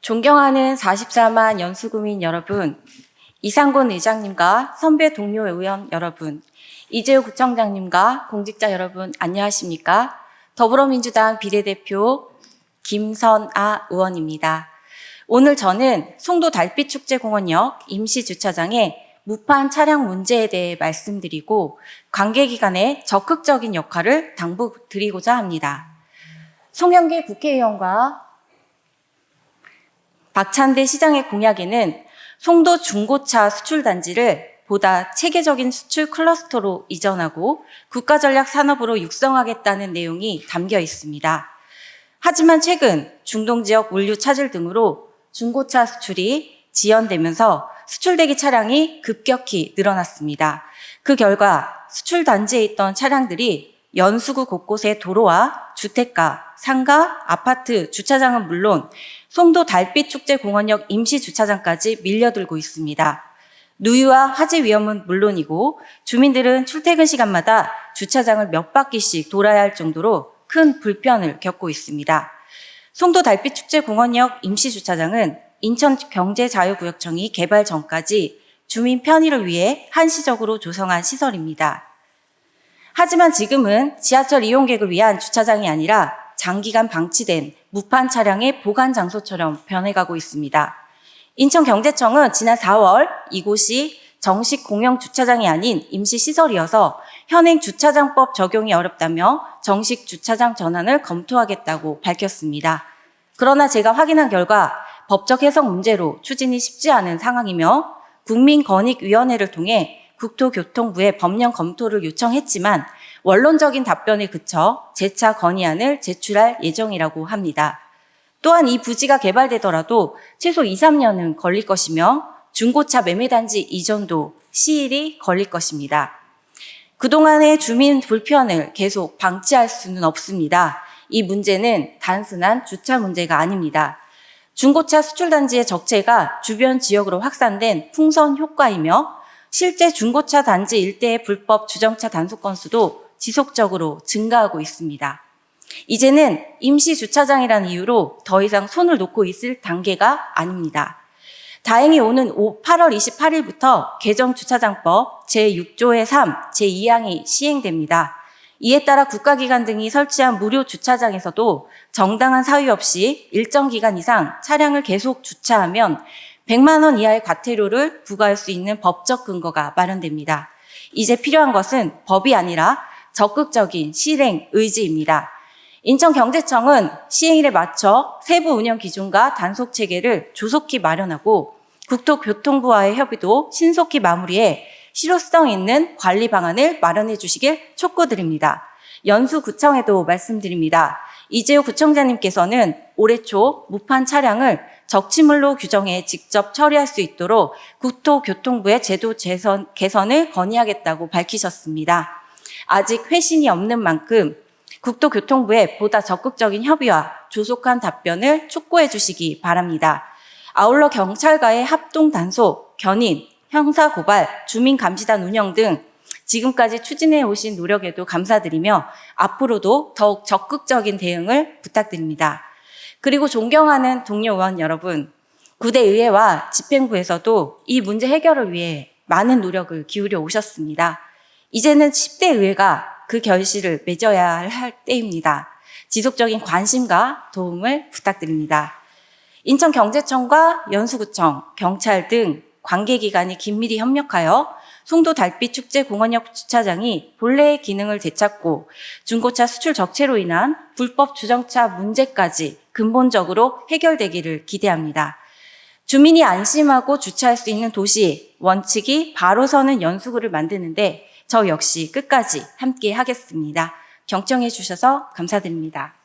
존경하는 44만 연수구민 여러분, 이상곤 의장님과 선배 동료 의원 여러분, 이재호 구청장님과 공직자 여러분 안녕하십니까? 더불어민주당 비례대표 김선아 의원입니다. 오늘 저는 송도 달빛축제공원역 임시주차장의 무판 차량 문제에 대해 말씀드리고 관계기관의 적극적인 역할을 당부드리고자 합니다. 송영길 국회의원과 박찬대 시장의 공약에는 송도 중고차 수출단지를 보다 체계적인 수출 클러스터로 이전하고 국가전략산업으로 육성하겠다는 내용이 담겨 있습니다. 하지만 최근 중동지역 물류 차질 등으로 중고차 수출이 지연되면서 수출대기 차량이 급격히 늘어났습니다. 그 결과 수출단지에 있던 차량들이 연수구 곳곳의 도로와 주택가, 상가, 아파트, 주차장은 물론 송도 달빛축제공원역 임시주차장까지 밀려들고 있습니다. 누유와 화재 위험은 물론이고 주민들은 출퇴근 시간마다 주차장을 몇 바퀴씩 돌아야 할 정도로 큰 불편을 겪고 있습니다. 송도 달빛축제공원역 임시주차장은 인천경제자유구역청이 개발 전까지 주민 편의를 위해 한시적으로 조성한 시설입니다. 하지만 지금은 지하철 이용객을 위한 주차장이 아니라 장기간 방치된 무판 차량의 보관 장소처럼 변해가고 있습니다. 인천경제청은 지난 4월 이곳이 정식 공영 주차장이 아닌 임시시설이어서 현행 주차장법 적용이 어렵다며 정식 주차장 전환을 검토하겠다고 밝혔습니다. 그러나 제가 확인한 결과 법적 해석 문제로 추진이 쉽지 않은 상황이며 국민권익위원회를 통해 국토교통부에 법령 검토를 요청했지만 원론적인 답변에 그쳐 재차 건의안을 제출할 예정이라고 합니다. 또한 이 부지가 개발되더라도 최소 2, 3년은 걸릴 것이며 중고차 매매단지 이전도 시일이 걸릴 것입니다. 그동안의 주민 불편을 계속 방치할 수는 없습니다. 이 문제는 단순한 주차 문제가 아닙니다. 중고차 수출단지의 적체가 주변 지역으로 확산된 풍선 효과이며 실제 중고차 단지 일대의 불법 주정차 단속 건수도 지속적으로 증가하고 있습니다. 이제는 임시주차장이라는 이유로 더 이상 손을 놓고 있을 단계가 아닙니다. 다행히 오는 8월 28일부터 개정주차장법 제6조의 3, 제2항이 시행됩니다. 이에 따라 국가기관 등이 설치한 무료 주차장에서도 정당한 사유 없이 일정 기간 이상 차량을 계속 주차하면 100만 원 이하의 과태료를 부과할 수 있는 법적 근거가 마련됩니다. 이제 필요한 것은 법이 아니라 적극적인 실행 의지입니다. 인천경제청은 시행일에 맞춰 세부 운영 기준과 단속 체계를 조속히 마련하고 국토교통부와의 협의도 신속히 마무리해 실효성 있는 관리 방안을 마련해 주시길 촉구드립니다. 연수구청에도 말씀드립니다. 이재호 구청장님께서는 올해 초 무판 차량을 적치물로 규정해 직접 처리할 수 있도록 국토교통부의 제도 개선을 건의하겠다고 밝히셨습니다. 아직 회신이 없는 만큼 국토교통부에 보다 적극적인 협의와 조속한 답변을 촉구해 주시기 바랍니다. 아울러 경찰과의 합동 단속, 견인, 형사고발, 주민감시단 운영 등 지금까지 추진해 오신 노력에도 감사드리며 앞으로도 더욱 적극적인 대응을 부탁드립니다. 그리고 존경하는 동료 의원 여러분, 구대의회와 집행부에서도 이 문제 해결을 위해 많은 노력을 기울여 오셨습니다. 이제는 10대 의회가 그 결실을 맺어야 할 때입니다. 지속적인 관심과 도움을 부탁드립니다. 인천경제청과 연수구청, 경찰 등 관계기관이 긴밀히 협력하여 송도 달빛축제공원역 주차장이 본래의 기능을 되찾고 중고차 수출 적체로 인한 불법 주정차 문제까지 근본적으로 해결되기를 기대합니다. 주민이 안심하고 주차할 수 있는 도시, 원칙이 바로 서는 연수구를 만드는데 저 역시 끝까지 함께 하겠습니다. 경청해 주셔서 감사드립니다.